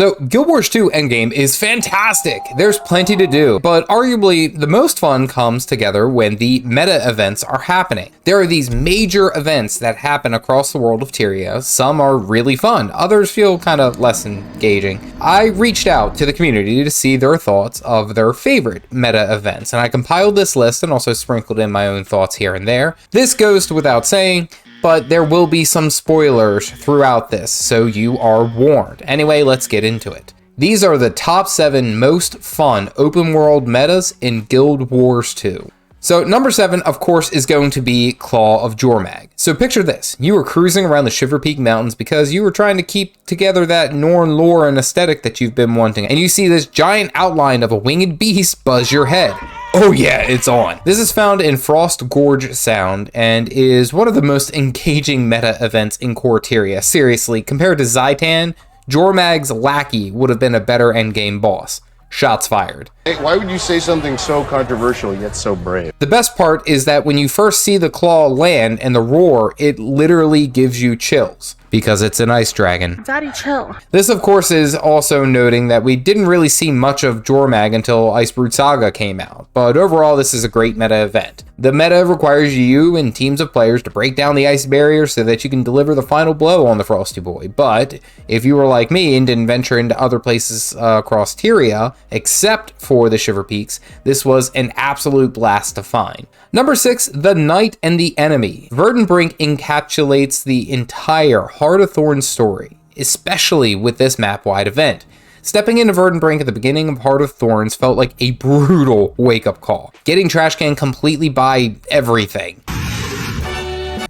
So Guild Wars 2 endgame is fantastic. There's plenty to do, but arguably the most fun comes together when the meta events are happening. There are these major events that happen across the world of Tyria. Some are really fun, others feel kind of less engaging. I reached out to the community to see their thoughts of their favorite meta events, and I compiled this list and also sprinkled in my own thoughts here and there. This goes without saying, but there will be some spoilers throughout this, so you are warned. Anyway, let's get into it. These are the top 7 most fun open world metas in Guild Wars 2. So number 7, of course, is going to be Claw of Jormag. So picture this, you were cruising around the Shiver Peak Mountains because you were trying to keep together that Norn lore and aesthetic that you've been wanting, and you see this giant outline of a winged beast buzz your head. Oh yeah, it's on. This is found in Frost Gorge Sound and is one of the most engaging meta events in core Tyria. Seriously, compared to Zaitan, Jormag's lackey would have been a better endgame boss. Shots fired. Hey, why would you say something so controversial yet so brave? The best part is that when you first see the claw land and the roar, it literally gives you chills. Because it's an ice dragon. Daddy, chill. This, of course, is also noting that we didn't really see much of Jormag until Icebrood Saga came out, but overall this is a great meta event. The meta requires you and teams of players to break down the ice barrier so that you can deliver the final blow on the Frosty Boy, but if you were like me and didn't venture into other places across Tyria, except for the Shiver Peaks, this was an absolute blast to find. Number 6, The Knight and the Enemy. Verdant encapsulates the entire Heart of Thorne story, especially with this map-wide event. Stepping into Verdant at the beginning of Heart of Thorns felt like a brutal wake-up call, getting trash canned completely by everything.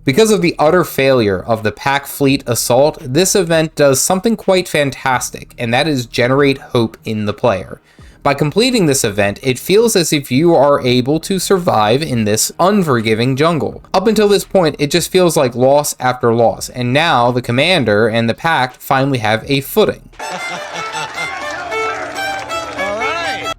Because of the utter failure of the Pack Fleet Assault, this event does something quite fantastic, and that is generate hope in the player. By completing this event, it feels as if you are able to survive in this unforgiving jungle. Up until this point, it just feels like loss after loss, and now the commander and the pack finally have a footing.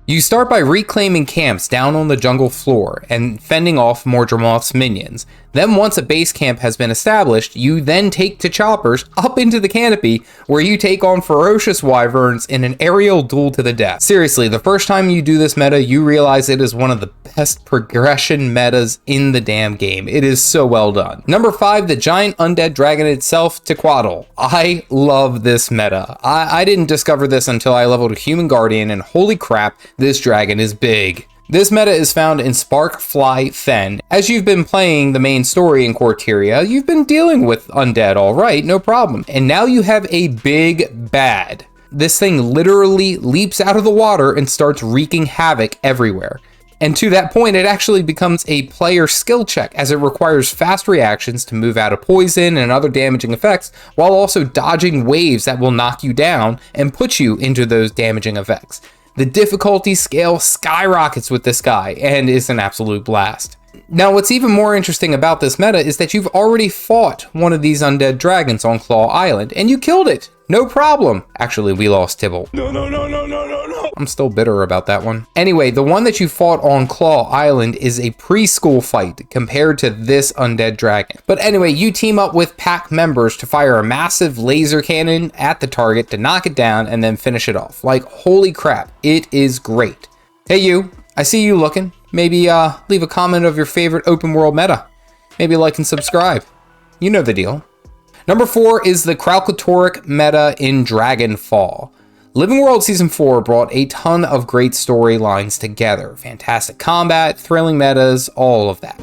You start by reclaiming camps down on the jungle floor and fending off Mordremoth's minions. Then once a base camp has been established, you then take to choppers up into the canopy where you take on ferocious wyverns in an aerial duel to the death. Seriously, the first time you do this meta, you realize it is one of the best progression metas in the damn game. It is so well done. Number 5, the giant undead dragon itself, Tequatl. I love this meta. I didn't discover this until I leveled a human guardian, and holy crap, this dragon is big. This meta is found in Spark Fly Fen. As you've been playing the main story in core Tyria, you've been dealing with undead, alright, no problem. And now you have a big bad. This thing literally leaps out of the water and starts wreaking havoc everywhere. And to that point, it actually becomes a player skill check, as it requires fast reactions to move out of poison and other damaging effects, while also dodging waves that will knock you down and put you into those damaging effects. The difficulty scale skyrockets with this guy and is an absolute blast. Now, what's even more interesting about this meta is that you've already fought one of these undead dragons on Claw Island, and you killed it. No problem. Actually, we lost Tibble. No. I'm still bitter about that one. Anyway, the one that you fought on Claw Island is a preschool fight compared to this undead dragon. But anyway, you team up with pack members to fire a massive laser cannon at the target to knock it down and then finish it off. Like, holy crap, it is great. Hey you, I see you looking. Maybe leave a comment of your favorite open world meta. Maybe like and subscribe. You know the deal. Number 4 is the Kralkatoric meta in Dragonfall. Living World Season 4 brought a ton of great storylines together. Fantastic combat, thrilling metas, all of that.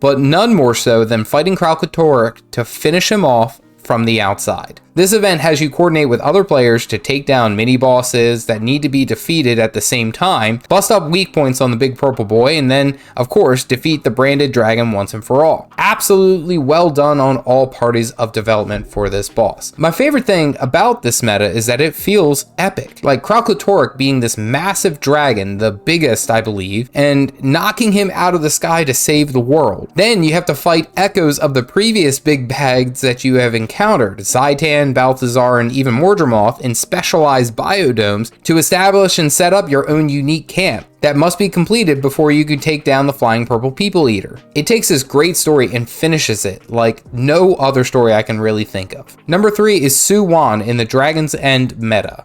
But none more so than fighting Kralkatoric to finish him off from the outside. This event has you coordinate with other players to take down mini-bosses that need to be defeated at the same time, bust up weak points on the big purple boy, and then, of course, defeat the branded dragon once and for all. Absolutely well done on all parties of development for this boss. My favorite thing about this meta is that it feels epic. Like Kralkatoric being this massive dragon, the biggest I believe, and knocking him out of the sky to save the world. Then you have to fight echoes of the previous big bags that you have encountered. Zaitan, Ban, Balthazar, and even Mordremoth in specialized biodomes to establish and set up your own unique camp that must be completed before you can take down the Flying Purple People Eater. It takes this great story and finishes it like no other story I can really think of. Number 3 is Suwan in the Dragon's End meta.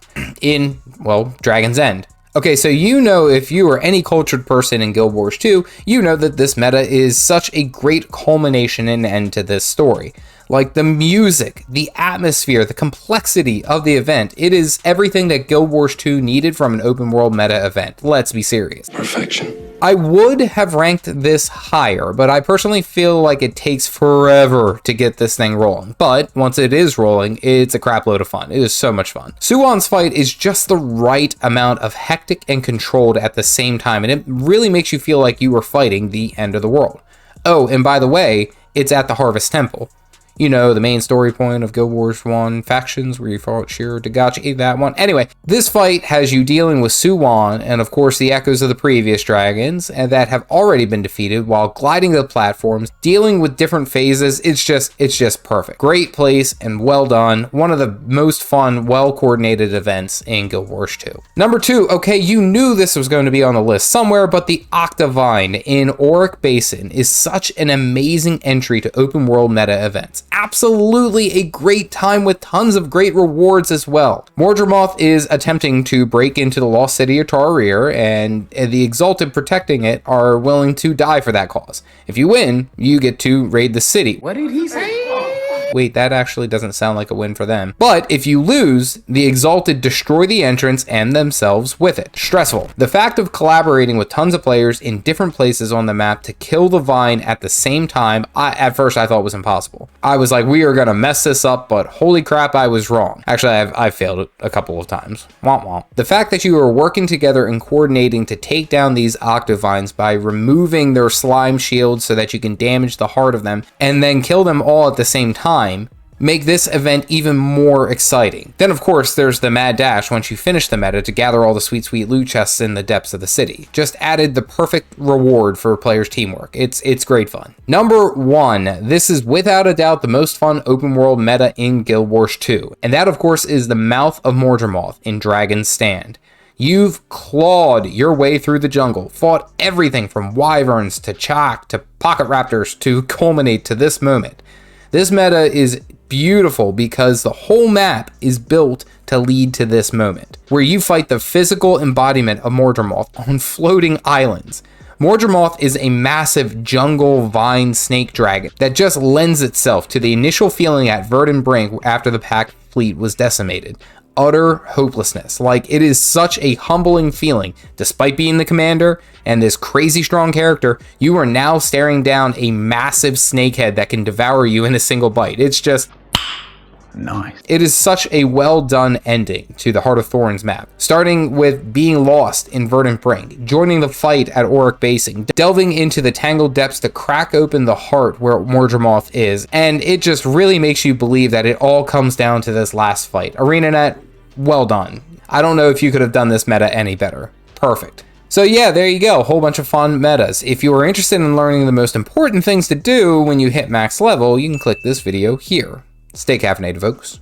Dragon's End. Okay, so you know, if you are any cultured person in Guild Wars 2, you know that this meta is such a great culmination and end to this story. Like the music, the atmosphere, the complexity of the event, it is everything that Guild Wars 2 needed from an open world meta event. Let's be serious. Perfection. I would have ranked this higher, but I personally feel like it takes forever to get this thing rolling. But once it is rolling, it's a crap load of fun. It is so much fun. Suwan's fight is just the right amount of hectic and controlled at the same time, and it really makes you feel like you are fighting the end of the world. Oh, and by the way, it's at the Harvest Temple. You know, the main story point of Guild Wars 1 factions where you fought Shion, Dagachi, that one. Anyway, this fight has you dealing with Suwan and of course the echoes of the previous dragons and that have already been defeated while gliding the platforms, dealing with different phases. It's just perfect. Great place and well done. One of the most fun, well-coordinated events in Guild Wars 2. Number 2, okay, you knew this was going to be on the list somewhere, but the Octavine in Auric Basin is such an amazing entry to open world meta events. Absolutely a great time with tons of great rewards as well. Mordremoth is attempting to break into the lost city of Tarir, and the Exalted protecting it are willing to die for that cause. If you win, you get to raid the city. What did he say? Wait, that actually doesn't sound like a win for them. But if you lose, the Exalted destroy the entrance and themselves with it. Stressful. The fact of collaborating with tons of players in different places on the map to kill the Vine at the same time, at first I thought was impossible. I was like, we are gonna mess this up, but holy crap, I was wrong. Actually, I've failed it a couple of times. Womp womp. The fact that you are working together and coordinating to take down these Octavines by removing their slime shields so that you can damage the heart of them and then kill them all at the same time make this event even more exciting. Then of course there's the mad dash once you finish the meta to gather all the sweet loot chests in the depths of the city. Just added the perfect reward for players' teamwork. It's great fun. Number 1, this is without a doubt the most fun open world meta in Guild Wars 2, and that of course is the Mouth of Mordremoth in Dragon's Stand. You've clawed your way through the jungle, fought everything from wyverns to chak to pocket raptors to culminate to this moment. This meta is beautiful because the whole map is built to lead to this moment, where you fight the physical embodiment of Mordremoth on floating islands. Mordremoth is a massive jungle vine snake dragon that just lends itself to the initial feeling at Verdant Brink after the pack fleet was decimated. Utter hopelessness. Like, it is such a humbling feeling. Despite being the commander and this crazy strong character, you are now staring down a massive snakehead that can devour you in a single bite. It's just nice. It is such a well done ending to the Heart of Thorns map, starting with being lost in Verdant Brink, joining the fight at Auric Basin, delving into the tangled depths to crack open the heart where Mordremoth is, and it just really makes you believe that it all comes down to this last fight. ArenaNet, well done. I don't know if you could have done this meta any better. Perfect. So yeah, there you go, a whole bunch of fun metas. If you are interested in learning the most important things to do when you hit max level, you can click this video here. Stay caffeinated, folks.